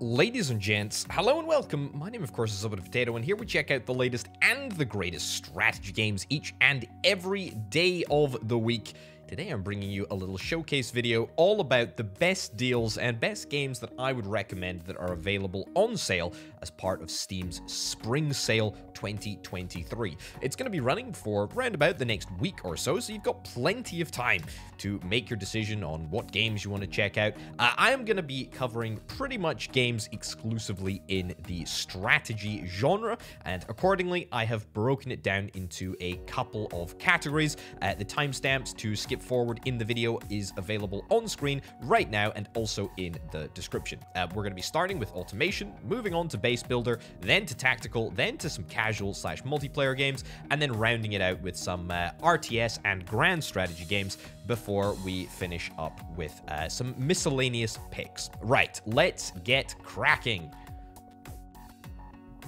Ladies and gents, hello and welcome. My name, of course, is Somewhat Potato, and here we check out the latest and the greatest strategy games each and every day of the week. Today I'm bringing you a little showcase video all about the best deals and best games that I would recommend that are available on sale as part of Steam's Spring Sale 2023. It's going to be running for around about the next week or so, so you've got plenty of time to make your decision on what games you want to check out. I am going to be covering pretty much games exclusively in the strategy genre, and accordingly I have broken it down into a couple of categories. The timestamps to skip forward in the video is available on screen right now and also in the description. We're going to be starting with automation, moving on to base builder, then to tactical, then to some casual/multiplayer games, and then rounding it out with some RTS and grand strategy games before we finish up with some miscellaneous picks. Right, let's get cracking.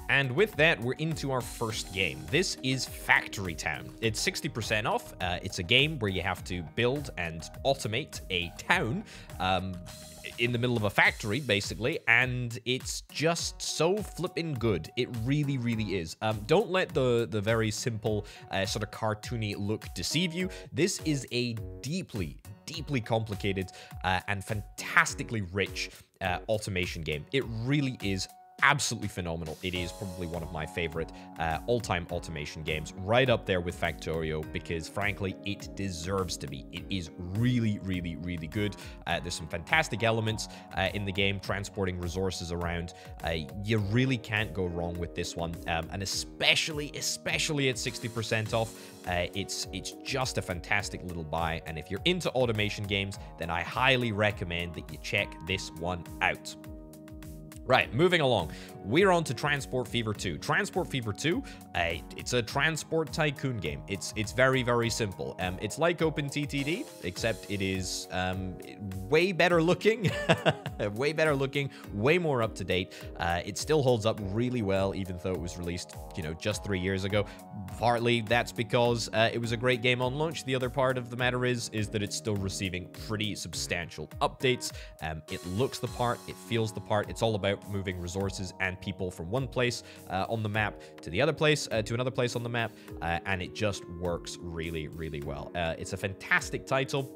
And with that, we're into our first game. This is Factory Town. It's 60% off. It's a game where you have to build and automate a town in the middle of a factory, basically, and it's just so flippin' good. It really, really is. Don't let the very simple, sort of cartoony look deceive you. This is a deeply complicated and fantastically rich automation game. It really is absolutely phenomenal. It is probably one of my favorite all-time automation games, right up there with Factorio, because frankly it deserves to be. It is really, really, really good. There's some fantastic elements in the game, transporting resources around. You really can't go wrong with this one, and especially at 60% off. It's just a fantastic little buy, and if you're into automation games, then I highly recommend that you check this one out. Right, moving along, we're on to Transport Fever 2. Transport Fever 2, it's a transport tycoon game. It's very, very simple. It's like OpenTTD, except it is way better looking, way more up to date. It still holds up really well, even though it was released, just 3 years ago. Partly that's because it was a great game on launch. The other part of the matter is that it's still receiving pretty substantial updates. It looks the part, it feels the part. It's all about moving resources and people from one place on the map to the other place, to another place on the map, and it just works really, really well. It's a fantastic title.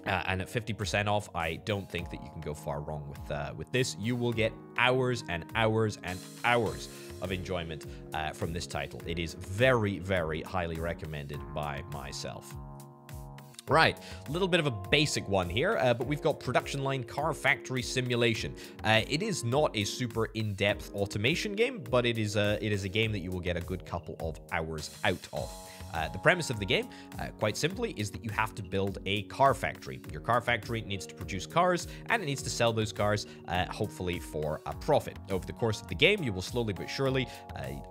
And at 50% off, I don't think that you can go far wrong with this. You will get hours and hours and hours of enjoyment from this title. It is very, very highly recommended by myself. Right, a little bit of a basic one here, but we've got Production Line Car Factory Simulation. It is not a super in-depth automation game, but it is a game that you will get a good couple of hours out of. The premise of the game, quite simply, is that you have to build a car factory. Your car factory needs to produce cars, and it needs to sell those cars, hopefully for a profit. Over the course of the game, you will slowly but surely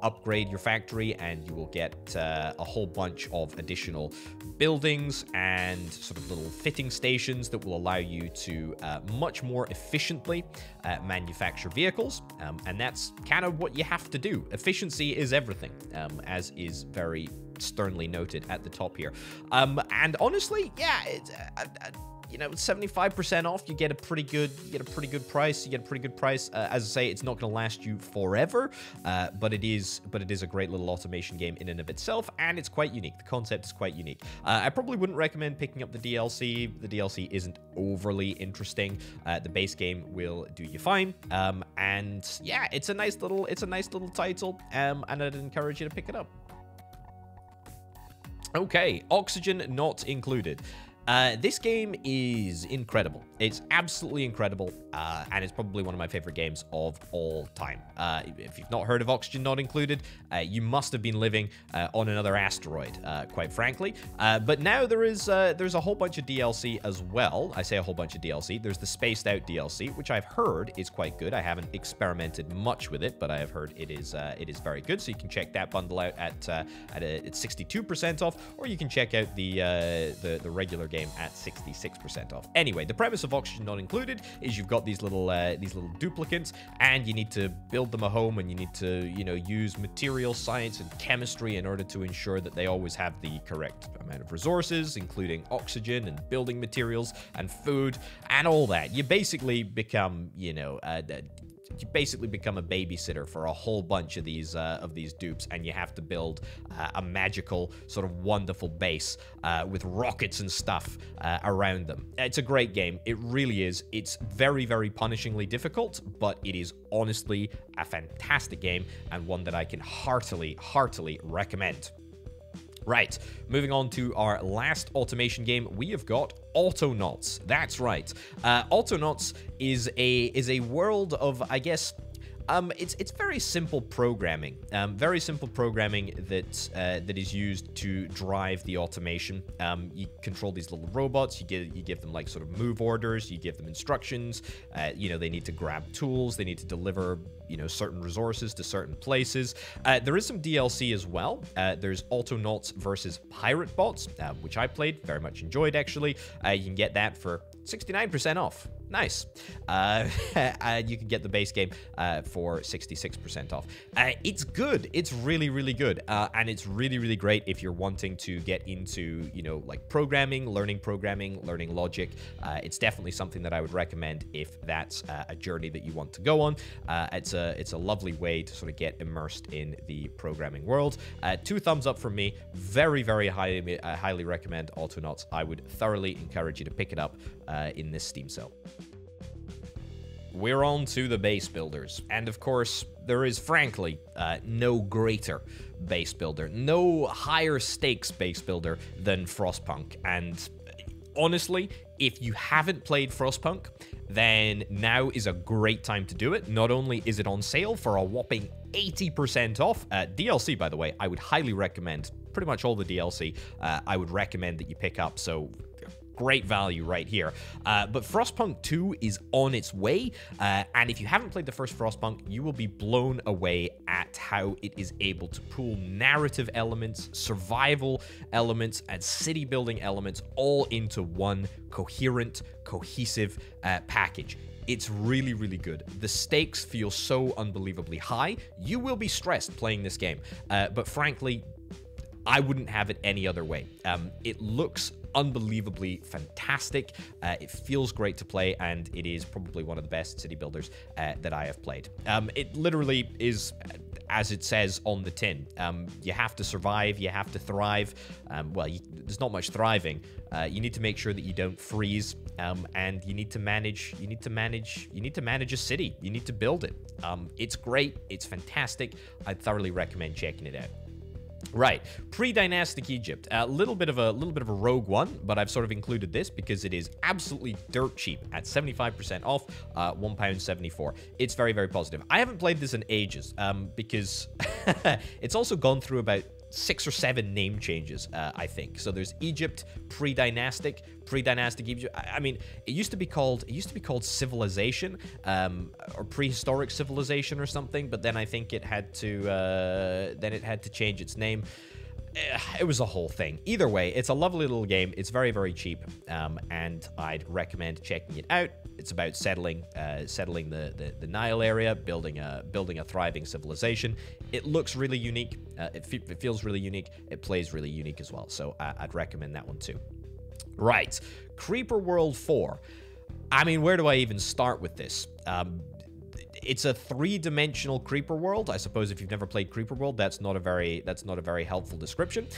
upgrade your factory, and you will get a whole bunch of additional buildings and sort of little fitting stations that will allow you to much more efficiently manufacture vehicles, and that's kind of what you have to do. Efficiency is everything, as is very sternly noted at the top here. And honestly, yeah, it's 75% off. You get a pretty good price. As I say, it's not going to last you forever, but it is a great little automation game in and of itself, and it's quite unique. The concept is quite unique. I probably wouldn't recommend picking up the DLC. The DLC isn't overly interesting. The base game will do you fine. And yeah, it's a nice little title, and I'd encourage you to pick it up. Okay, Oxygen Not Included. This game is incredible. It's absolutely incredible, and it's probably one of my favorite games of all time. If you've not heard of Oxygen Not Included, you must have been living on another asteroid, quite frankly. But now there's a whole bunch of DLC as well. I say a whole bunch of DLC. There's the Spaced Out DLC, which I've heard is quite good. I haven't experimented much with it, but I have heard it is very good. So you can check that bundle out at 62% off, or you can check out the regular game at 66% off. Anyway, the premise of Oxygen Not Included is you've got these little duplicants, and you need to build them a home, and you need to use material science and chemistry in order to ensure that they always have the correct amount of resources, including oxygen and building materials and food and all that. You basically become you basically become a babysitter for a whole bunch of these dupes, and you have to build a magical sort of wonderful base with rockets and stuff around them. It's a great game. It really is. It's very, very punishingly difficult, but it is honestly a fantastic game and one that I can heartily recommend. Right, moving on to our last automation game, we have got Autonauts. That's right. Autonauts is a world of, I guess, it's very simple programming. Very simple programming that is used to drive the automation. You control these little robots. You give them like sort of move orders. You give them instructions. You know, they need to grab tools. They need to deliver, you know, certain resources to certain places. There is some DLC as well. There's Autonauts versus Pirate Bots, which I played, very much enjoyed actually. You can get that for 69% off. Nice. You can get the base game for 66% off. It's good. It's really, really good. And it's really, really great if you're wanting to get into, you know, like programming, learning logic. It's definitely something that I would recommend if that's a journey that you want to go on. It's a lovely way to sort of get immersed in the programming world. 2 thumbs up from me. Very, very highly recommend Autonauts. I would thoroughly encourage you to pick it up in this Steam sale. We're on to the base builders, and of course, there is frankly no greater base builder, no higher stakes base builder than Frostpunk. And honestly, if you haven't played Frostpunk, then now is a great time to do it. Not only is it on sale for a whopping 80% off, DLC, by the way, I would highly recommend. Pretty much all the DLC, I would recommend that you pick up, so great value right here. But Frostpunk 2 is on its way, and if you haven't played the first Frostpunk, you will be blown away at how it is able to pool narrative elements, survival elements, and city building elements all into one coherent, cohesive package. It's really, really good. The stakes feel so unbelievably high. You will be stressed playing this game, but frankly, I wouldn't have it any other way. It looks unbelievably fantastic. It feels great to play, and it is probably one of the best city builders that I have played. It literally is, as it says on the tin. You have to survive, you have to thrive. Well, there's not much thriving. You need to make sure that you don't freeze, and you need to manage a city. You need to build it. It's great. It's fantastic. I thoroughly recommend checking it out. Right, pre-dynastic Egypt, a little bit of a rogue one, but I've sort of included this because it is absolutely dirt cheap at 75% off, £1.74. It's very, very positive. I haven't played this in ages, because it's also gone through about 6 or 7 name changes, I think. So there's Egypt, pre-dynastic Egypt. I mean, it used to be called civilization, or prehistoric civilization or something, but then I think it had to change its name. It was a whole thing. Either way, it's a lovely little game. It's very, very cheap, and I'd recommend checking it out. It's about settling the Nile area, building a thriving civilization. It looks really unique. It feels really unique. It plays really unique as well. So I'd recommend that one too. Right, Creeper World 4. I mean, where do I even start with this? It's a 3-dimensional Creeper World. I suppose if you've never played Creeper World, that's not a very helpful description.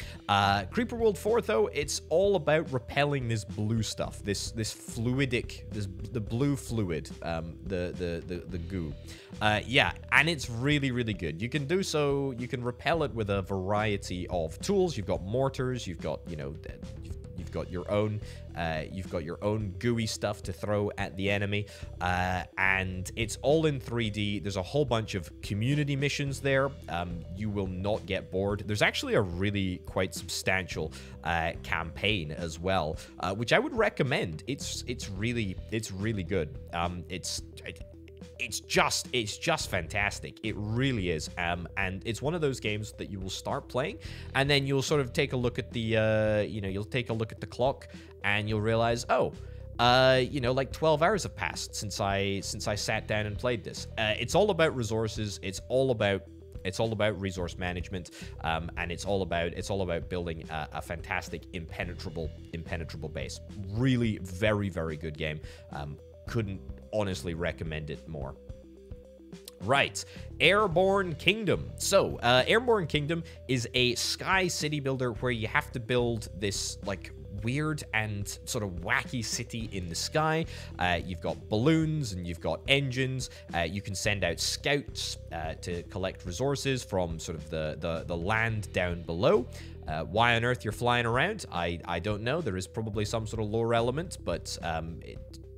Creeper World 4, though, it's all about repelling this blue stuff, the blue fluid, the goo. Yeah, and it's really, really good. You can do so. You can repel it with a variety of tools. You've got mortars. You've got, you know, you've got your own gooey stuff to throw at the enemy, and it's all in 3D. There's a whole bunch of community missions there. You will not get bored. There's actually a really quite substantial campaign as well, which I would recommend. It's really good. It's just fantastic. It really is. And it's one of those games that you will start playing, and then you'll sort of take a look at the, you'll take a look at the clock, and you'll realize, oh, like 12 hours have passed since I sat down and played this. It's all about resources. It's all about resource management, and it's all about building a fantastic, impenetrable base. Really, very, very good game. Couldn't honestly recommend it more. Right, Airborne Kingdom. So, Airborne Kingdom is a sky city builder where you have to build this, like, weird and sort of wacky city in the sky. You've got balloons and you've got engines. You can send out scouts to collect resources from sort of the land down below. Why on earth you're flying around, I don't know. There is probably some sort of lore element, but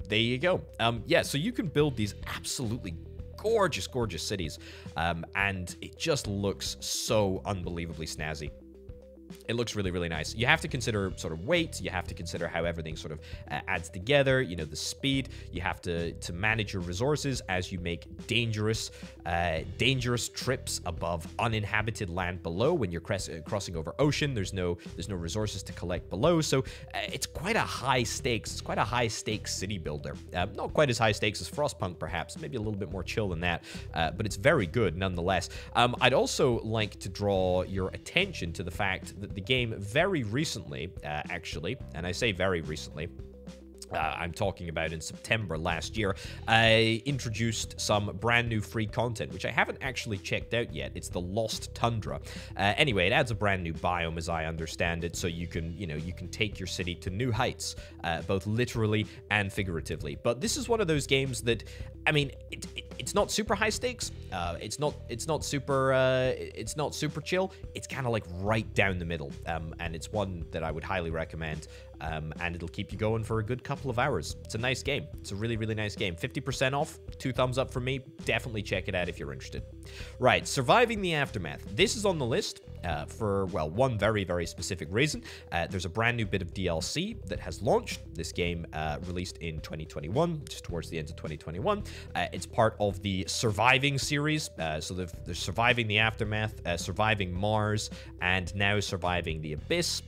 there you go. Yeah, so you can build these absolutely gorgeous cities, and it just looks so unbelievably snazzy. It looks really, really nice. You have to consider sort of weight. You have to consider how everything sort of adds together, you know, the speed. You have to manage your resources as you make dangerous trips above uninhabited land below. When you're crossing over ocean, there's no resources to collect below. So it's quite a high stakes. It's quite a high stakes city builder. Not quite as high stakes as Frostpunk, perhaps. Maybe a little bit more chill than that. But it's very good nonetheless. I'd also like to draw your attention to the fact that the game very recently, actually, and I say very recently, I'm talking about in September last year, I introduced some brand new free content, which I haven't actually checked out yet. It's the Lost Tundra. Anyway, it adds a brand new biome, as I understand it, so you can, you can take your city to new heights, both literally and figuratively. But this is one of those games that, I mean, it's not super high stakes. It's not super chill. It's kind of like right down the middle, and it's one that I would highly recommend. And it'll keep you going for a good couple of hours. It's a nice game. It's a really, really nice game. 50% off, 2 thumbs up from me. Definitely check it out if you're interested. Right, Surviving the Aftermath. This is on the list for, well, one very, very specific reason. There's a brand new bit of DLC that has launched. This game released in 2021, just towards the end of 2021. It's part of the Surviving series. So there's Surviving the Aftermath, Surviving Mars, and now Surviving the Abyss.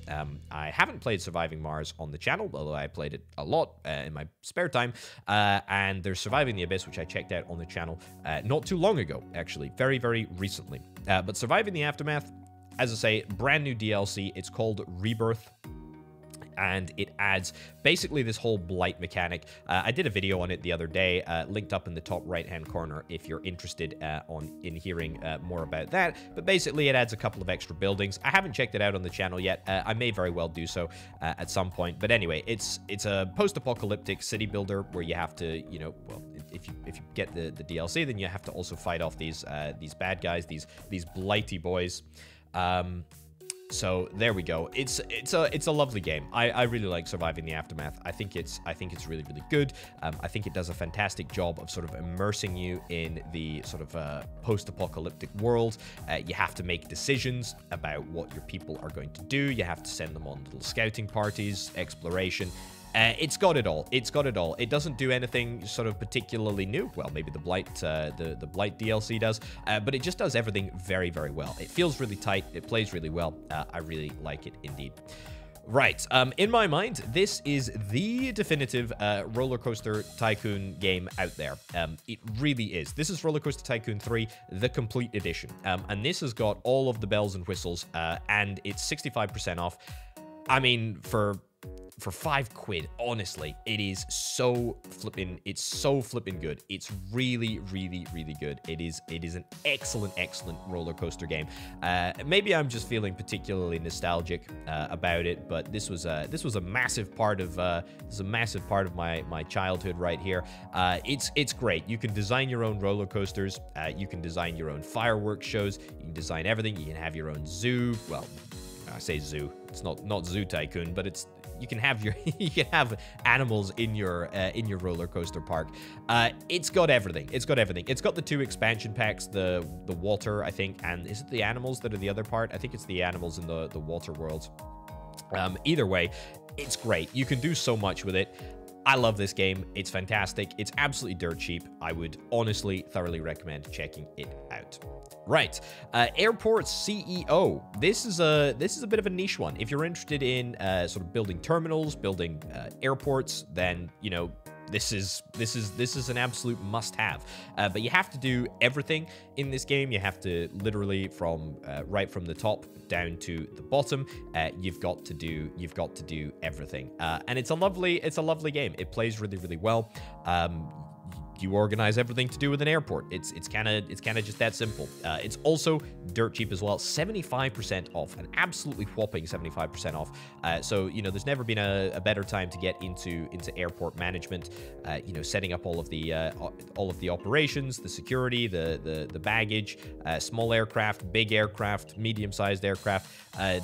I haven't played Surviving Mars on the channel, although I played it a lot in my spare time, and there's Surviving the Abyss, which I checked out on the channel not too long ago, actually, very, very recently. But Surviving the Aftermath, as I say, brand new DLC. It's called Rebirth, and it adds basically this whole blight mechanic. I did a video on it the other day, linked up in the top right-hand corner if you're interested in hearing more about that. But basically, it adds a couple of extra buildings. I haven't checked it out on the channel yet. I may very well do so at some point. But anyway, it's a post-apocalyptic city builder where you have to, well, if you get the DLC, then you have to also fight off these bad guys, these blighty boys. So there we go. It's a lovely game. I really like Surviving the Aftermath. I think it's really, really good. I think it does a fantastic job of sort of immersing you in the sort of post-apocalyptic world. You have to make decisions about what your people are going to do. You have to send them on little scouting parties, exploration. It's got it all. It's got it all. It doesn't do anything sort of particularly new. Well, maybe the Blight DLC does, but it just does everything very, very well. It feels really tight. It plays really well. I really like it indeed. Right, in my mind, this is the definitive Roller Coaster Tycoon game out there. It really is. This is Roller Coaster Tycoon 3, the complete edition. And this has got all of the bells and whistles, and it's 65% off. I mean, for £5, honestly, it is so flippin' good. It's really, really, really good. It is an excellent roller coaster game. Maybe I'm just feeling particularly nostalgic about it, but this was a massive part of my childhood right here. It's great. You can design your own roller coasters. You can design your own fireworks shows. You can design everything. You can have your own zoo. Well, I say zoo. It's not Zoo Tycoon, but you can have animals in your roller coaster park. It's got everything. It's got everything. It's got the 2 expansion packs, the water, I think, and is it the animals that are the other part? I think it's the animals in the water worlds. Either way, it's great. You can do so much with it. I love this game. It's fantastic. It's absolutely dirt cheap. I would honestly thoroughly recommend checking it out. Right, Airport CEO. This is a bit of a niche one. If you're interested in sort of building terminals, building airports, then this is an absolute must-have. But you have to do everything in this game. You have to literally right from the top down to the bottom. You've got to do everything. And it's a lovely game. It plays really, really well. you organize everything to do with an airport. It's kind of just that simple. It's also dirt cheap as well, 75% off, an absolutely whopping 75% off. So you know, there's never been a better time to get into airport management. You know, setting up all of the operations, the security, the baggage, small aircraft, big aircraft, medium-sized aircraft.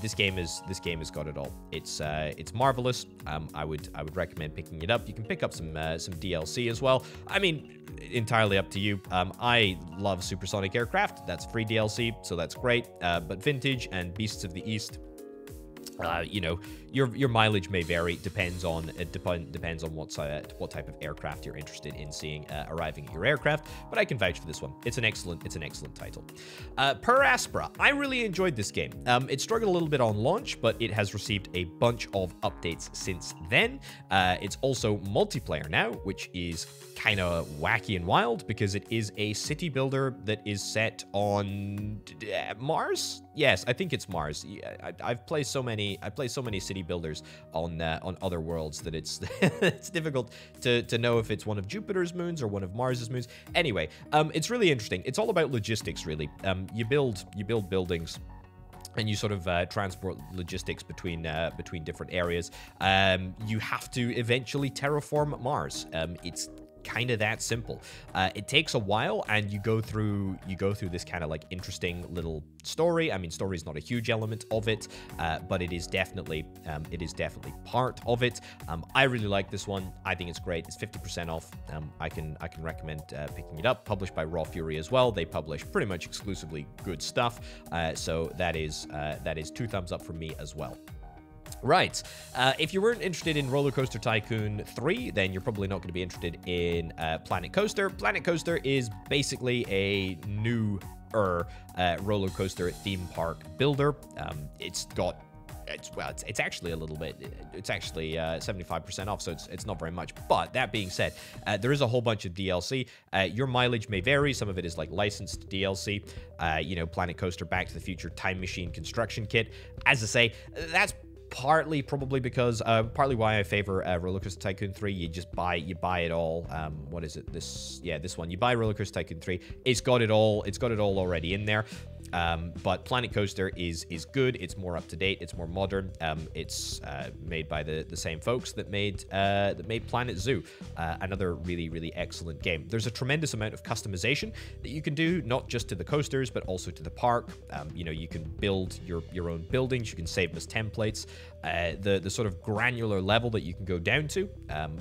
This game has got it all. It's marvelous. I would recommend picking it up. You can pick up some DLC as well. I mean, entirely up to you. I love Supersonic Aircraft. That's free DLC, so that's great. But Vintage and Beasts of the East, you know, your mileage may vary. Depends on what type of aircraft you're interested in seeing arriving at your aircraft. But I can vouch for this one. It's an excellent title. Per Aspera, I really enjoyed this game. It struggled a little bit on launch, but it has received a bunch of updates since then. It's also multiplayer now, which is kind of wacky and wild because it is a city builder that is set on Mars. Yes, I think it's Mars. Yeah, I've played so many city builders on other worlds that it's it's difficult to know if it's one of Jupiter's moons or one of Mars's moons. Anyway, it's really interesting. It's all about logistics, really. You build buildings, and you sort of transport logistics between different areas. You have to eventually terraform Mars. It's kind of that simple. It takes a while, and you go through this kind of like interesting little story. I mean, story is not a huge element of it, but it is definitely part of it. I really like this one. I think it's great. It's 50% off. I can recommend picking it up. Published by Raw Fury as well. They publish pretty much exclusively good stuff. So that is 2 thumbs up from me as well. Right, if you weren't interested in Roller Coaster Tycoon 3, then you're probably not going to be interested in Planet Coaster. Planet Coaster is basically a new roller coaster theme park builder. It's actually a little bit, it's actually 75% off, so it's not very much. But that being said, there is a whole bunch of DLC. Your mileage may vary. Some of it is like licensed DLC. You know, Planet Coaster, Back to the Future, Time Machine Construction Kit. As I say, that's partly probably because partly why I favor Roller Coaster Tycoon 3. You buy it all. What is it? This one. You buy Roller Coaster Tycoon 3. It's got it all already in there. But Planet Coaster is good. It's more up to date. It's more modern. It's made by the same folks that made Planet Zoo. Another really excellent game. There's a tremendous amount of customization that you can do, not just to the coasters but also to the park. You know, you can build your own buildings. You can save them as templates. The sort of granular level that you can go down to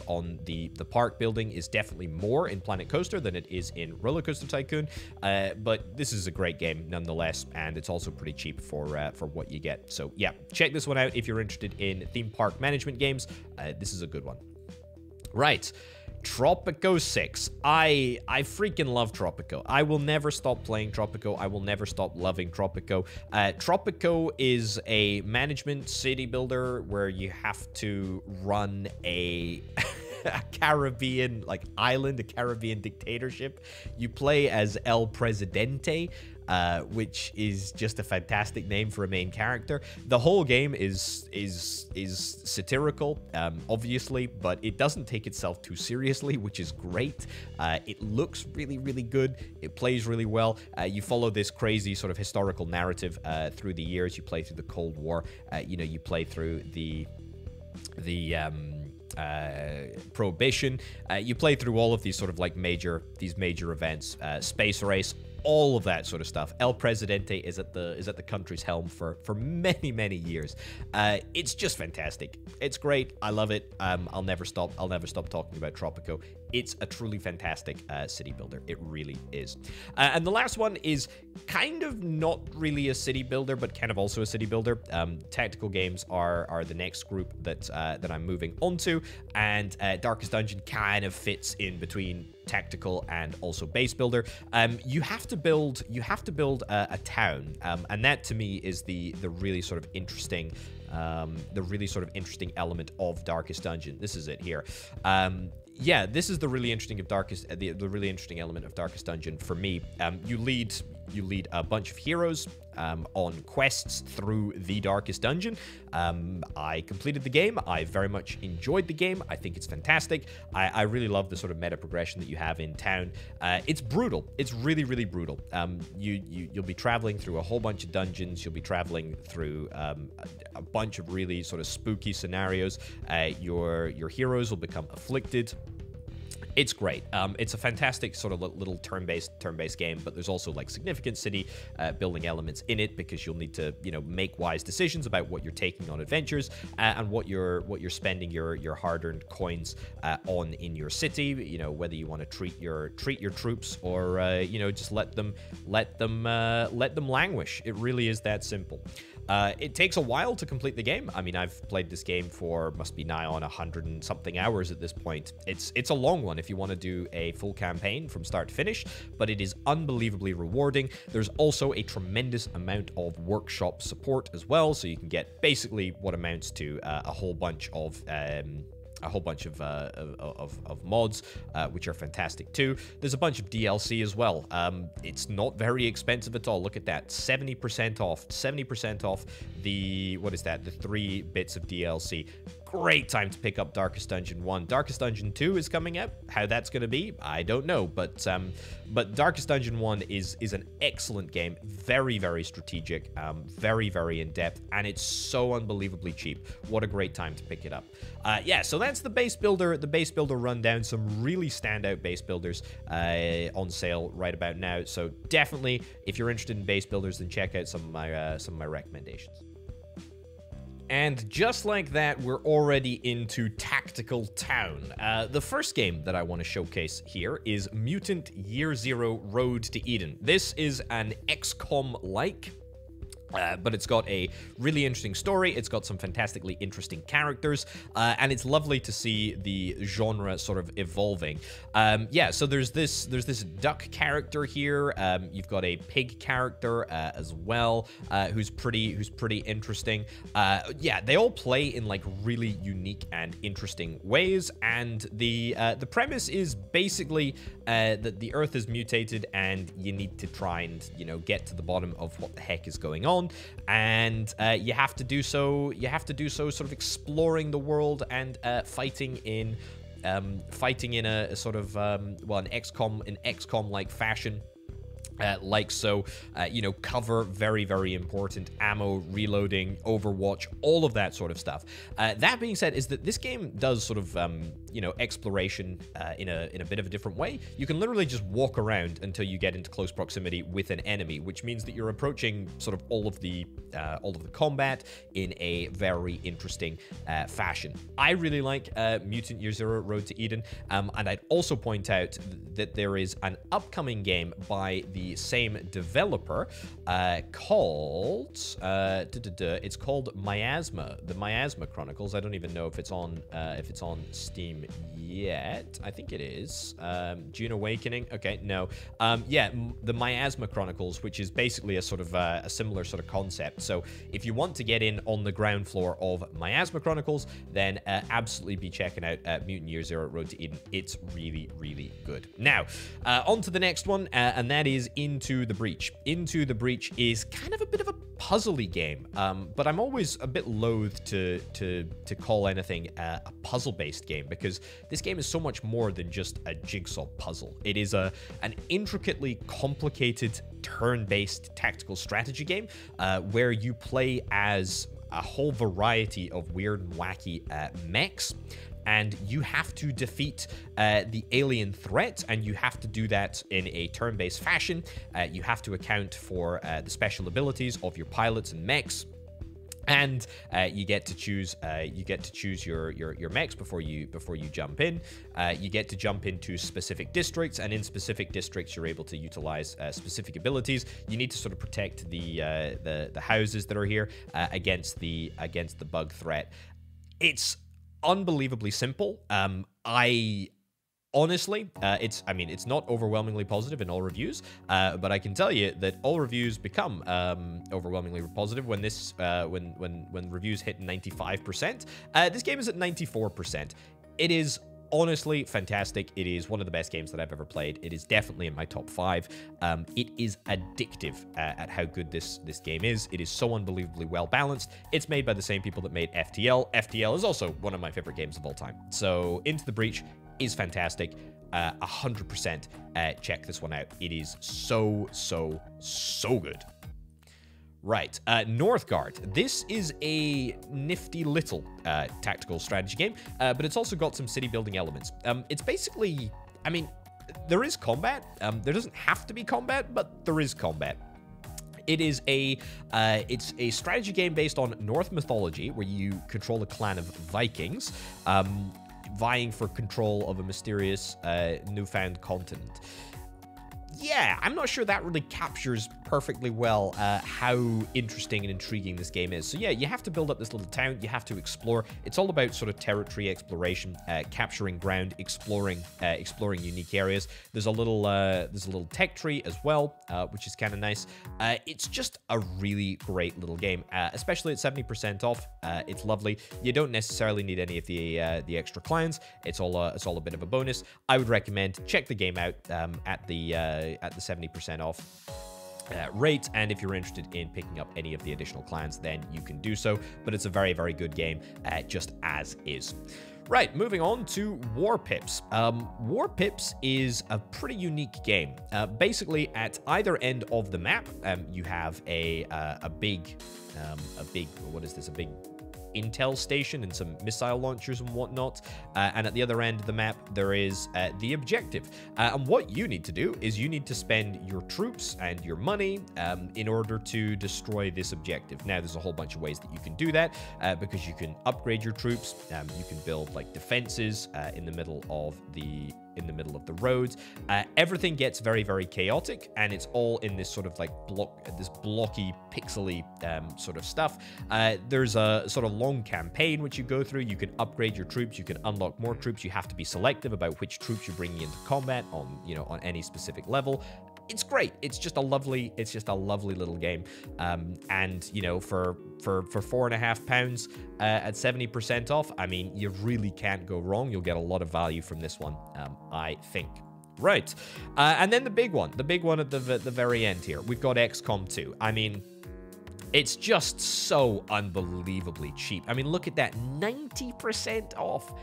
on the park building is definitely more in Planet Coaster than it is in Roller Coaster Tycoon. But this is a great game nonetheless, and it's also pretty cheap for what you get. So yeah, check this one out if you're interested in theme park management games. This is a good one. Right. Tropico 6. I freaking love Tropico. I will never stop playing Tropico. I will never stop loving Tropico. Tropico is a management city builder where you have to run a Caribbean island, a Caribbean dictatorship. You play as El Presidente, which is just a fantastic name for a main character. The whole game is satirical, obviously, but it doesn't take itself too seriously, which is great. It looks really good. It plays really well. You follow this crazy sort of historical narrative through the years. You play through the Cold War. You know, you play through the Prohibition. You play through all of these sort of like major events, space race, all of that sort of stuff. El Presidente is at the country's helm for many years. It's just fantastic. It's great. I love it. I'll never stop talking about Tropico. It's a truly fantastic city builder. It really is. And the last one is kind of not really a city builder, but kind of also a city builder. Tactical games are the next group that I'm moving on to, and Darkest Dungeon kind of fits in between tactical and also base builder. You have to build a town, and that to me is the really sort of interesting element of Darkest Dungeon. This is it here. Yeah, this is the really interesting element of Darkest Dungeon for me. You lead You lead a bunch of heroes on quests through the Darkest Dungeon. I completed the game. I very much enjoyed the game. I think it's fantastic. I really love the sort of meta progression that you have in town. It's brutal. It's really, really brutal. You'll be traveling through a whole bunch of dungeons. You'll be traveling through a bunch of really sort of spooky scenarios. Your heroes will become afflicted. It's great. It's a fantastic sort of little turn-based game, but there's also like significant city building elements in it, because you'll need to, you know, make wise decisions about what you're taking on adventures and what you're spending your hard-earned coins on in your city. You know, whether you want to treat your troops or you know, just let them languish. It really is that simple. It takes a while to complete the game. I mean, I've played this game for, must be nigh on 100 and something hours at this point. It's a long one if you want to do a full campaign from start to finish, but it is unbelievably rewarding. There's also a tremendous amount of workshop support as well, so you can get basically what amounts to a whole bunch of mods, which are fantastic too. There's a bunch of DLC as well. It's not very expensive at all. Look at that, 70% off. 70% off the, what is that? The 3 bits of DLC. Great time to pick up Darkest Dungeon 1. Darkest Dungeon 2 is coming out. How that's going to be, I don't know. But Darkest Dungeon 1 is an excellent game. Very, very strategic. Very, very in-depth. And it's so unbelievably cheap. What a great time to pick it up. Yeah, so that's the base builder rundown. Some really standout base builders on sale right about now. So definitely, if you're interested in base builders, then check out some of my recommendations. And just like that, we're already into Tactical Town. The first game that I want to showcase here is Mutant Year Zero Road to Eden. This is an XCOM-like, but it's got a really interesting story. It's got some fantastically interesting characters, and it's lovely to see the genre sort of evolving. Yeah, so there's this duck character here. You've got a pig character as well, who's pretty interesting. Yeah, they all play in like really unique and interesting ways, and the premise is basically that the Earth is mutated, and you need to try and, you know, get to the bottom of what the heck is going on. And you have to do so sort of exploring the world and fighting in a sort of well, an XCOM like fashion. Like so, you know, cover, very, very important, ammo, reloading, Overwatch, all of that sort of stuff. That being said, is that this game does sort of, you know, exploration in a bit of a different way. You can literally just walk around until you get into close proximity with an enemy, which means that you're approaching sort of all of the combat in a very interesting fashion. I really like Mutant Year Zero Road to Eden, and I'd also point out that there is an upcoming game by the same developer called it's called Miasma, the Miasma Chronicles. I don't even know if it's on Steam yet. I think it is. June Awakening. Okay, no. Yeah, the Miasma Chronicles, which is basically a sort of a similar sort of concept. So if you want to get in on the ground floor of Miasma Chronicles, then absolutely be checking out Mutant Year Zero Road to Eden. It's really, really good. Now, on to the next one, and that is Into the Breach. Into the Breach is kind of a bit of a puzzly game, but I'm always a bit loath to call anything a puzzle-based game, because this game is so much more than just a jigsaw puzzle. It is an intricately complicated turn-based tactical strategy game where you play as a whole variety of weird and wacky mechs, and you have to defeat the alien threat, and you have to do that in a turn-based fashion. You have to account for the special abilities of your pilots and mechs, and you get to choose your mechs before you jump in. You get to jump into specific districts, and in specific districts you're able to utilize specific abilities. You need to sort of protect the houses that are here against the bug threat. It's unbelievably simple. Honestly, it's not overwhelmingly positive in all reviews, but I can tell you that all reviews become overwhelmingly positive when when reviews hit 95%. This game is at 94%. It is honestly fantastic. It is one of the best games that I've ever played. It is definitely in my top 5. It is addictive at how good this game is. It is so unbelievably well balanced. It's made by the same people that made FTL. FTL is also one of my favorite games of all time. So Into the Breach is fantastic. 100% check this one out. It is so good. Right, Northgard. This is a nifty little tactical strategy game, but it's also got some city building elements. It's basically, I mean, there is combat. There doesn't have to be combat, but there is combat. It is it's a strategy game based on Norse mythology, where you control a clan of Vikings, vying for control of a mysterious newfound continent. Yeah, I'm not sure that really captures perfectly well how interesting and intriguing this game is. So yeah, you have to build up this little town. You have to explore. It's all about sort of territory exploration, capturing ground, exploring unique areas. There's a little tech tree as well, which is kind of nice. It's just a really great little game, especially at 70% off. It's lovely. You don't necessarily need any of the extra clients. It's all a bit of a bonus. I would recommend check the game out at the 70% off rate, and if you're interested in picking up any of the additional clans, then you can do so. But it's a very good game, just as is. Right, moving on to War Pips. War Pips is a pretty unique game. Basically, at either end of the map, you have a big what is this? A big intel station and some missile launchers and whatnot, and at the other end of the map there is the objective, and what you need to do is you need to spend your troops and your money in order to destroy this objective. Now there's a whole bunch of ways that you can do that, because you can upgrade your troops, you can build like defenses in the middle of the roads. Everything gets very chaotic, and it's all in this sort of like blocky, pixely sort of stuff. There's a sort of long campaign which you go through. You can upgrade your troops. You can unlock more troops. You have to be selective about which troops you're bringing into combat on any specific level. It's great. It's just a lovely little game. And for £4.50 at 70% off, I mean, you really can't go wrong. You'll get a lot of value from this one, I think. Right, and then the big one at the very end here, we've got XCOM 2. I mean, it's just so unbelievably cheap. I mean, look at that, 90% off.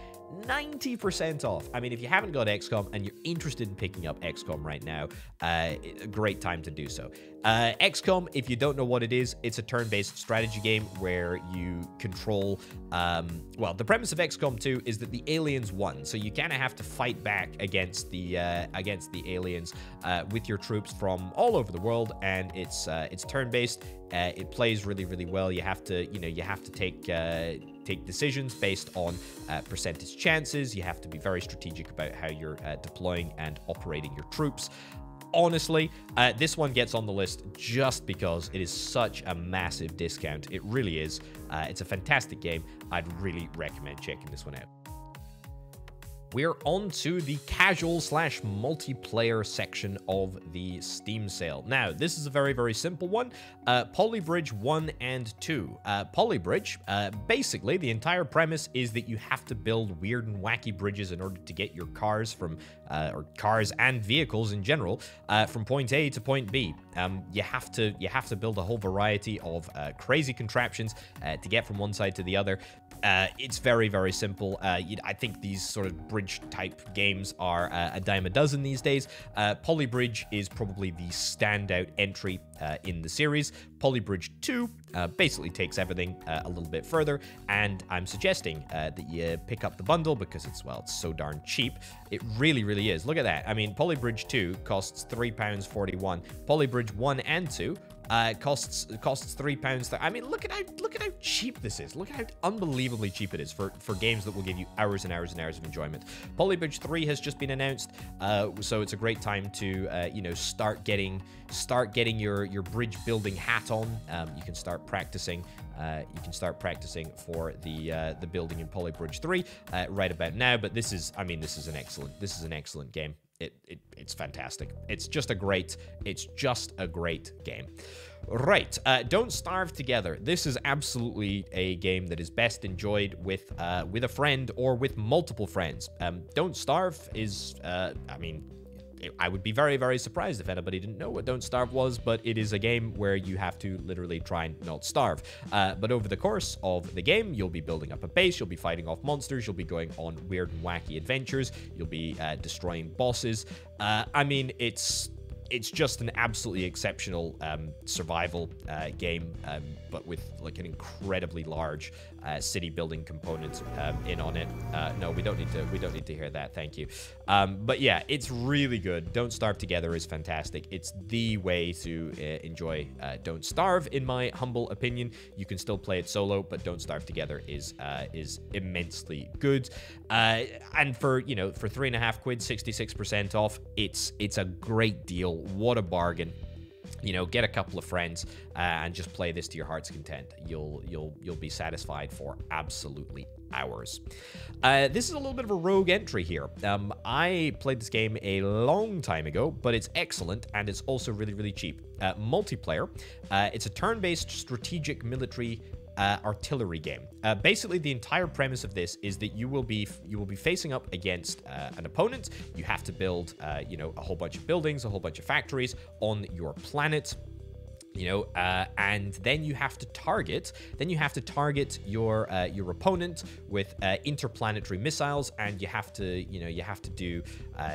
90% off. I mean, if you haven't got XCOM and you're interested in picking up XCOM right now, a great time to do so. XCOM, if you don't know what it is, it's a turn-based strategy game where you control, well, the premise of XCOM 2 is that the aliens won, so you kind of have to fight back against the aliens with your troops from all over the world, and it's turn-based. It plays really well. You have to take decisions based on percentage chances. You have to be very strategic about how you're deploying and operating your troops. Honestly, this one gets on the list just because it is such a massive discount. It really is. It's a fantastic game. I'd really recommend checking this one out. We're on to the casual/multiplayer section of the Steam sale. Now, this is a very simple one. Polybridge 1 and 2. Polybridge, basically, the entire premise is that you have to build weird and wacky bridges in order to get your cars from, or cars and vehicles in general, from point A to point B. You have to build a whole variety of crazy contraptions to get from one side to the other. It's very simple. I think these sort of bridge-type games are a dime a dozen these days. Polybridge is probably the standout entry in the series. Polybridge 2 basically takes everything a little bit further, and I'm suggesting that you pick up the bundle because it's so darn cheap. It really is. Look at that. I mean, Polybridge 2 costs £3.41. Polybridge 1 and 2 costs £3. I mean, look at how cheap this is. Look at how unbelievably cheap it is for games that will give you hours and hours of enjoyment. Polybridge 3 has just been announced, so it's a great time to start getting your bridge building hat on. You can start practicing. For the building in Polybridge 3 right about now. But this is an excellent game. It's fantastic. It's just a great game. Right, Don't Starve Together. This is absolutely a game that is best enjoyed with a friend or with multiple friends. Don't Starve is, I mean, I would be very, very surprised if anybody didn't know what Don't Starve was, but it is a game where you have to literally try and not starve. But over the course of the game, you'll be building up a base, you'll be fighting off monsters, you'll be going on weird and wacky adventures, you'll be destroying bosses. I mean, it's just an absolutely exceptional survival game, but with like an incredibly large city building component in on it. No, we don't need to hear that. Thank you. But yeah, it's really good. Don't Starve Together is fantastic. It's the way to enjoy Don't Starve, in my humble opinion. You can still play it solo, but Don't Starve Together is immensely good. And for, you know, for £3.50, 66% off, it's a great deal. What a bargain. You know, get a couple of friends and just play this to your heart's content. You'll be satisfied for absolutely hours. This is a little bit of a rogue entry here. I played this game a long time ago, but it's excellent and it's also really, really cheap. Multiplayer. It's a turn-based strategic military artillery game. Basically, the entire premise of this is that you will be facing up against an opponent. You have to build, you know, a whole bunch of buildings, a whole bunch of factories on your planet. You know, and then you have to target. Your opponent with interplanetary missiles, and you have to do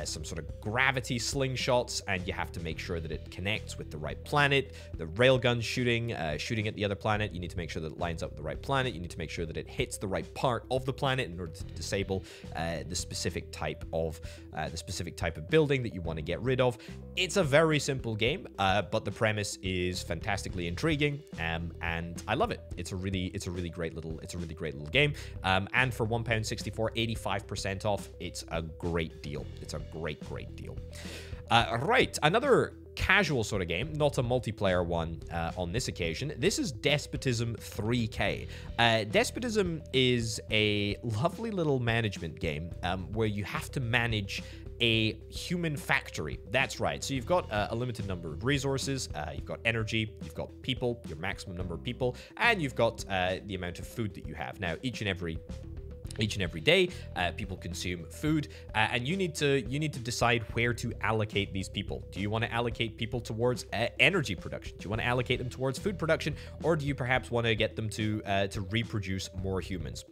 some sort of gravity slingshots, and you have to make sure that it connects with the right planet. The railgun shooting at the other planet. You need to make sure that it lines up with the right planet. You need to make sure that it hits the right part of the planet in order to disable the specific type of building that you want to get rid of. It's a very simple game, but the premise is fantastically intriguing, and I love it. It's a really great little game. And for £1.64, 85% off, it's a great deal. It's a great deal. Right, another casual sort of game, not a multiplayer one on this occasion. This is Despotism 3K. Despotism is a lovely little management game where you have to manage a human factory. That's right. So you've got a limited number of resources, you've got energy, you've got people, your maximum number of people, and you've got the amount of food that you have. Now, each and every day, people consume food, and you need to decide where to allocate these people. Do you want to allocate people towards energy production? Do you want to allocate them towards food production, or do you perhaps want to get them to reproduce more humans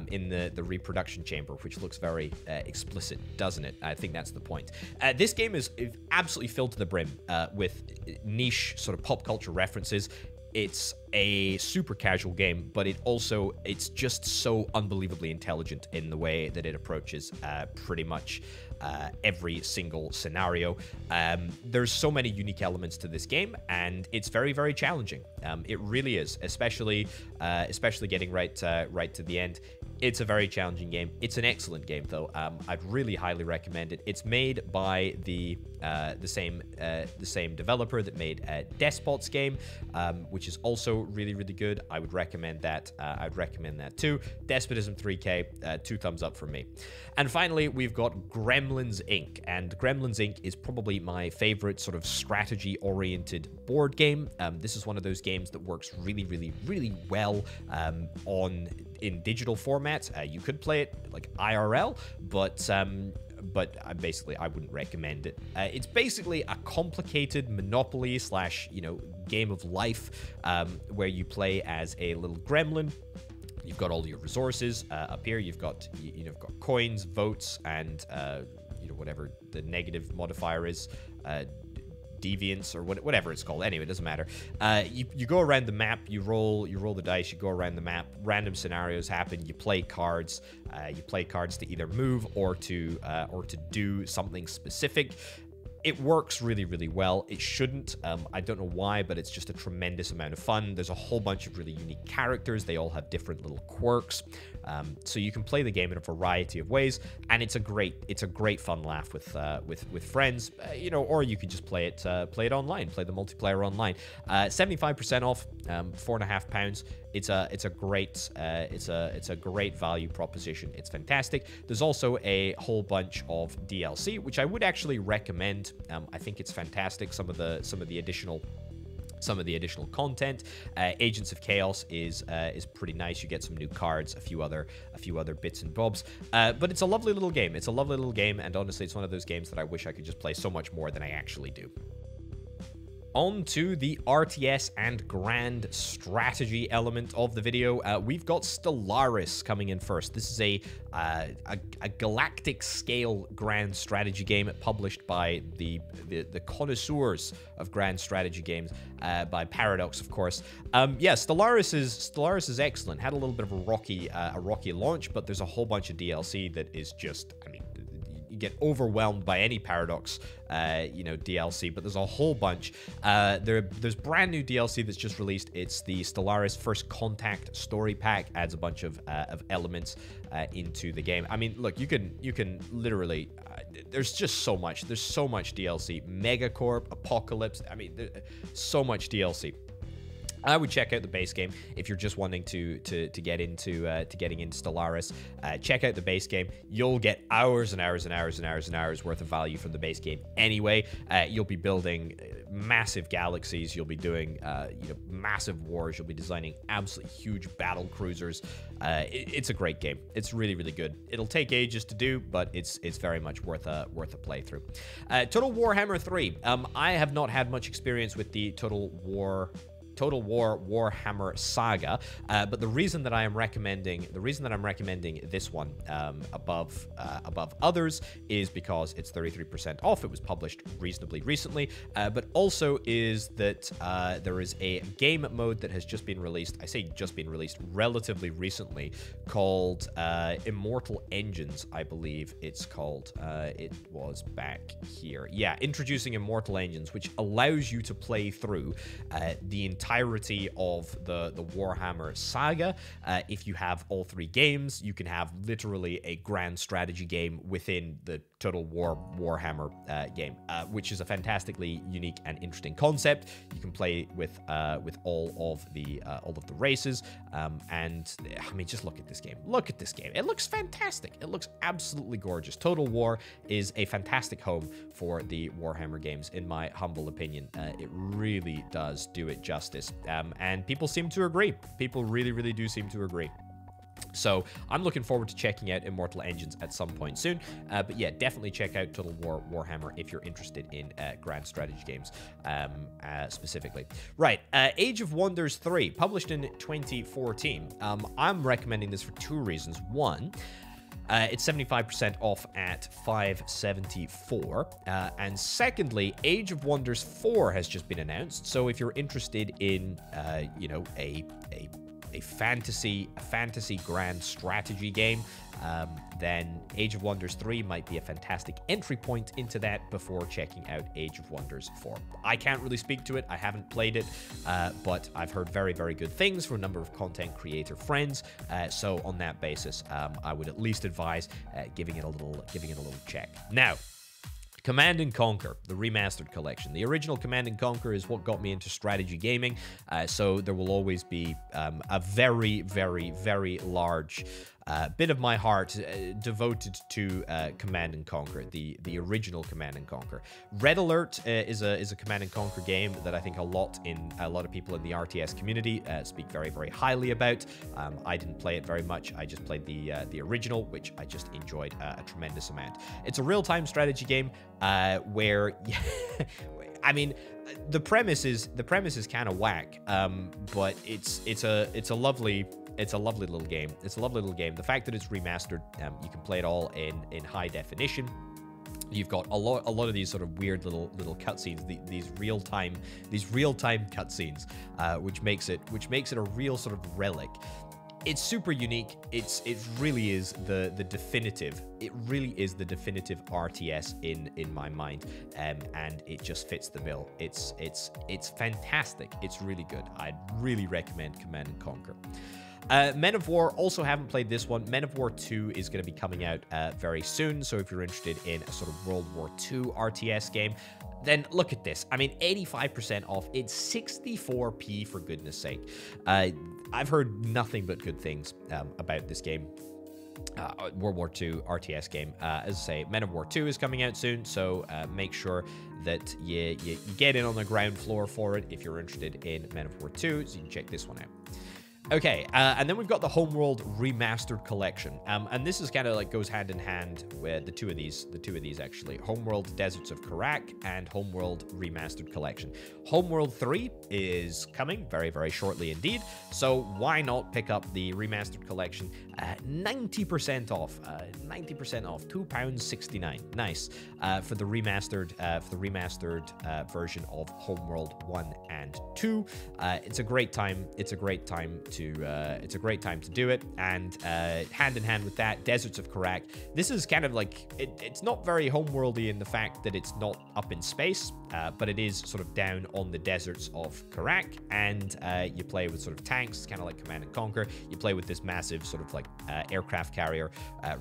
in the reproduction chamber, which looks very explicit, doesn't it? I think that's the point. This game is absolutely filled to the brim with niche sort of pop culture references. It's a super casual game, but it's just so unbelievably intelligent in the way that it approaches pretty much every single scenario. There's so many unique elements to this game, and it's very, very challenging. It really is, especially getting right to the end. It's a very challenging game. It's an excellent game, though. I'd really highly recommend it. It's made by the same developer that made Despot's game, which is also really, really good. I would recommend that. I'd recommend that too. Despotism 3K, 2 thumbs up from me. And finally, we've got Gremlins Inc. And Gremlins Inc. is probably my favorite sort of strategy-oriented board game. This is one of those games that works really, really, really well in digital formats. You could play it like IRL, but basically I wouldn't recommend it. It's basically a complicated Monopoly / game of life where you play as a little gremlin. You've got all your resources up here. You've got got coins, votes, and whatever the negative modifier is. Deviance or whatever it's called. Anyway, it doesn't matter. You go around the map, you roll the dice, you go around the map, random scenarios happen, you play cards. You play cards to either move or to do something specific. It works really, really well. It shouldn't. I don't know why, but it's just a tremendous amount of fun. There's a whole bunch of really unique characters. They all have different little quirks. So you can play the game in a variety of ways, and it's a great fun laugh with friends, or you could just play it online, play the multiplayer online. 75% off, £4.50. It's a great value proposition. It's fantastic. There's also a whole bunch of DLC, which I would actually recommend. I think it's fantastic. Some of the additional some of the additional content. Agents of Chaos is pretty nice. You get some new cards, a few other bits and bobs. But it's a lovely little game. It's a lovely little game, and honestly, it's one of those games that I wish I could just play so much more than I actually do. On to the RTS and grand strategy element of the video. We've got Stellaris coming in first. This is a galactic scale grand strategy game published by the connoisseurs of grand strategy games, by Paradox, of course. Yeah, Stellaris is excellent. Had a little bit of a rocky launch, but there's a whole bunch of DLC that is just, I mean, you get overwhelmed by any Paradox, DLC, but there's a whole bunch. There's brand new DLC that's just released. It's the Stellaris First Contact story pack. Adds a bunch of elements into the game. I mean, look, you can literally. There's just so much. There's so much DLC. Megacorp, Apocalypse. I mean, so much DLC. I would check out the base game if you're just wanting to get into getting into Stellaris. Check out the base game. You'll get hours and hours and hours and hours and hours worth of value from the base game anyway. You'll be building massive galaxies. You'll be doing massive wars. You'll be designing absolutely huge battle cruisers. It's a great game. It's really, really good. It'll take ages to do, but it's very much worth a playthrough. Total Warhammer 3. I have not had much experience with the Total War Warhammer Saga, but the reason that I'm recommending this one above others is because it's 33% off. It was published reasonably recently, but also is that there is a game mode that has just been released. I say just been released relatively recently, called Immortal Engines, I believe it's called. It was back here. Yeah, introducing Immortal Engines, which allows you to play through the entirety of the Warhammer Saga. If you have all three games, you can have literally a grand strategy game within the Total Warhammer game, which is a fantastically unique and interesting concept. You can play with all of the races, and I mean, just look at this game. Look at this game. It looks fantastic. It looks absolutely gorgeous. Total War is a fantastic home for the Warhammer games, in my humble opinion. It really does do it justice, and people seem to agree. People really, really do seem to agree. So I'm looking forward to checking out Immortal Engines at some point soon. But yeah, definitely check out Total Warhammer if you're interested in grand strategy games specifically. Right, Age of Wonders 3, published in 2014. I'm recommending this for two reasons. One, it's 75% off at $574. And secondly, Age of Wonders 4 has just been announced. So if you're interested in, a fantasy grand strategy game, then Age of Wonders 3 might be a fantastic entry point into that before checking out Age of Wonders 4. I can't really speak to it. I haven't played it, but I've heard very, very good things from a number of content creator friends. So on that basis, I would at least advise giving it a little check. Now, Command & Conquer, the remastered collection. The original Command & Conquer is what got me into strategy gaming, so there will always be a very, very, very large bit of my heart devoted to Command & Conquer, the original Command & Conquer. Red Alert is a Command & Conquer game that I think a lot of people in the RTS community speak very, very highly about. I didn't play it very much. I just played the original, which I just enjoyed a tremendous amount. It's a real-time strategy game where, I mean, the premise is kind of whack, but it's a lovely little game. It's a lovely little game. The fact that it's remastered, you can play it all in high definition. You've got a lot of these sort of weird little cutscenes, these real time cutscenes, which makes it a real sort of relic. It's super unique. It really is the definitive. It really is the definitive RTS in my mind, and it just fits the bill. It's fantastic. It's really good. I'd really recommend Command & Conquer. Men of War, also haven't played this one. Men of War 2 is going to be coming out very soon, so if you're interested in a sort of World War II RTS game, then look at this. I mean, 85% off. It's 64p, for goodness sake. I've heard nothing but good things about this game. World War II RTS game. As I say, Men of War 2 is coming out soon, so make sure that you get in on the ground floor for it if you're interested in Men of War 2, so you can check this one out. Okay, and then we've got the Homeworld Remastered Collection, and this is kind of like goes hand in hand with the two of these actually. Homeworld Deserts of Karak and Homeworld Remastered Collection. Homeworld 3 is coming very, very shortly indeed, so why not pick up the Remastered Collection? 90% off, £2.69. Nice for the remastered version of Homeworld 1 and 2. It's a great time. It's a great time to do it, and hand in hand with that, Deserts of Karak. This is kind of like it's not very homeworldy in the fact that it's not up in space, but it is sort of down on the deserts of Karak, and you play with sort of tanks. It's kind of like Command and Conquer. You play with this massive sort of like aircraft carrier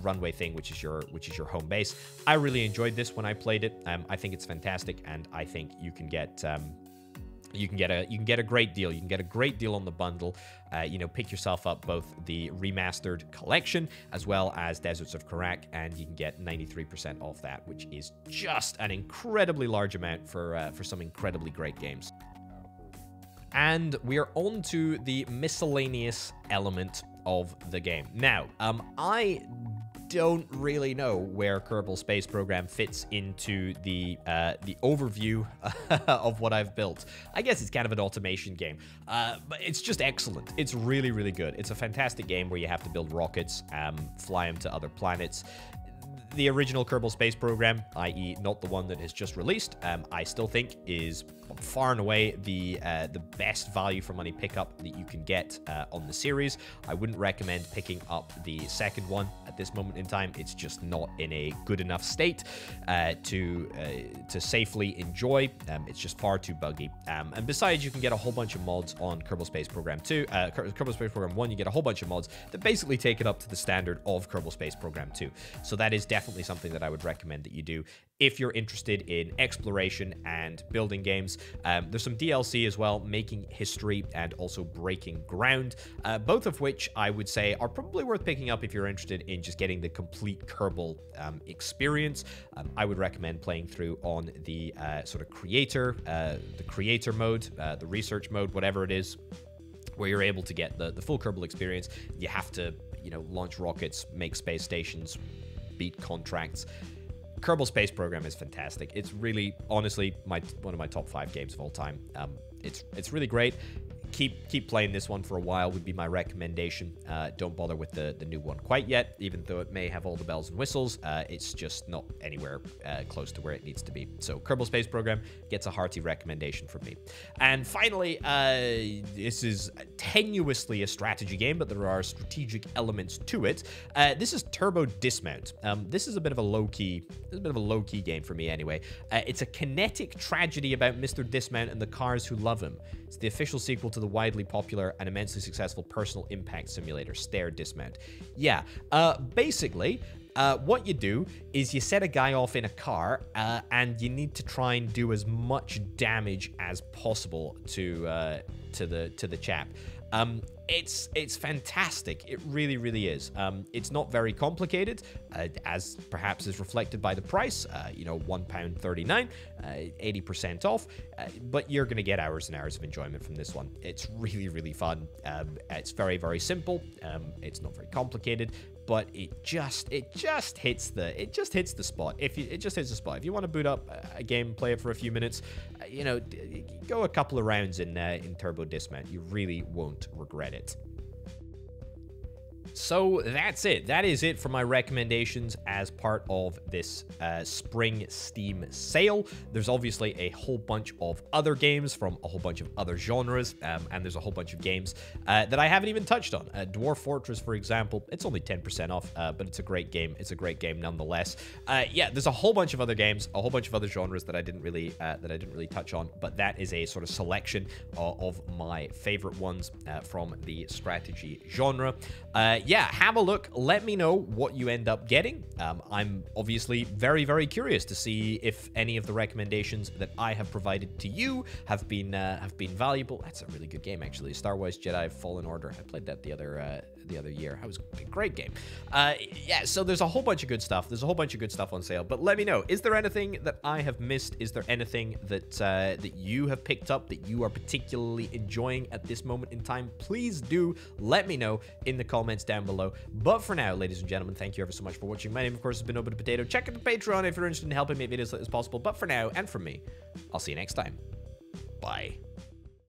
runway thing, which is your home base. I really enjoyed this when I played it. I think it's fantastic, and I think you can get you can get a great deal. You can get a great deal on the bundle. Pick yourself up both the remastered collection as well as Deserts of Karak, and you can get 93% off that, which is just an incredibly large amount for some incredibly great games. And we are on to the miscellaneous element of the game. Now, I don't really know where Kerbal Space Program fits into the overview of what I've built. I guess it's kind of an automation game, but it's just excellent. It's really, really good. It's a fantastic game where you have to build rockets, fly them to other planets. The original Kerbal Space Program, i.e. not the one that has just released, I still think is far and away the best value for money pickup that you can get on the series. I wouldn't recommend picking up the second one at this moment in time. It's just not in a good enough state to safely enjoy. It's just far too buggy. And besides, you can get a whole bunch of mods on Kerbal Space Program 2. Kerbal Space Program 1, you get a whole bunch of mods that basically take it up to the standard of Kerbal Space Program 2. So that is definitely something that I would recommend that you do if you're interested in exploration and building games. There's some DLC as well, Making History and also Breaking Ground, both of which I would say are probably worth picking up if you're interested in just getting the complete Kerbal experience. I would recommend playing through on the sort of creator mode, the research mode, whatever it is, where you're able to get the full Kerbal experience. You have to, launch rockets, make space stations, beat contracts. Kerbal Space Program is fantastic. It's really, honestly, one of my top 5 games of all time. It's really great. Keep playing this one for a while would be my recommendation. Don't bother with the new one quite yet, even though it may have all the bells and whistles. It's just not anywhere close to where it needs to be. So Kerbal Space Program gets a hearty recommendation from me. And finally, this is tenuously a strategy game, but there are strategic elements to it. This is Turbo Dismount. This is a bit of a low-key game for me anyway. It's a kinetic tragedy about Mr. Dismount and the cars who love him. It's the official sequel to the widely popular and immensely successful personal impact simulator, Stair Dismount. Yeah, basically, what you do is you set a guy off in a car, and you need to try and do as much damage as possible to the chap. It's fantastic. It really, really is. It's not very complicated, as perhaps is reflected by the price. £1.39, 80% off. But you're going to get hours and hours of enjoyment from this one. It's really, really fun. It's very, very simple. It's not very complicated, but it just hits the spot. It just hits the spot. If you want to boot up a game, play it for a few minutes, go a couple of rounds in Turbo Dismount. You really won't regret it. So that's it. That is it for my recommendations as part of this spring Steam sale. There's obviously a whole bunch of other games from a whole bunch of other genres, and there's a whole bunch of games that I haven't even touched on. Dwarf Fortress, for example, it's only 10% off, but it's a great game. It's a great game nonetheless. Yeah, there's a whole bunch of other games, a whole bunch of other genres that I didn't really touch on, but that is a sort of selection of my favorite ones from the strategy genre. Yeah, have a look. Let me know what you end up getting. I'm obviously very, very curious to see if any of the recommendations that I have provided to you have been valuable. That's a really good game, actually. Star Wars Jedi Fallen Order. I played that the year. That was a great game. Yeah, so there's a whole bunch of good stuff. There's a whole bunch of good stuff on sale. But let me know, is there anything that I have missed? Is there anything that that you have picked up that you are particularly enjoying at this moment in time? Please do let me know in the comments down below. But for now, ladies and gentlemen, thank you ever so much for watching. My name, of course, has been Open Potato. Check out the Patreon if you're interested in helping make videos as possible. But for now, and from me, I'll see you next time. Bye.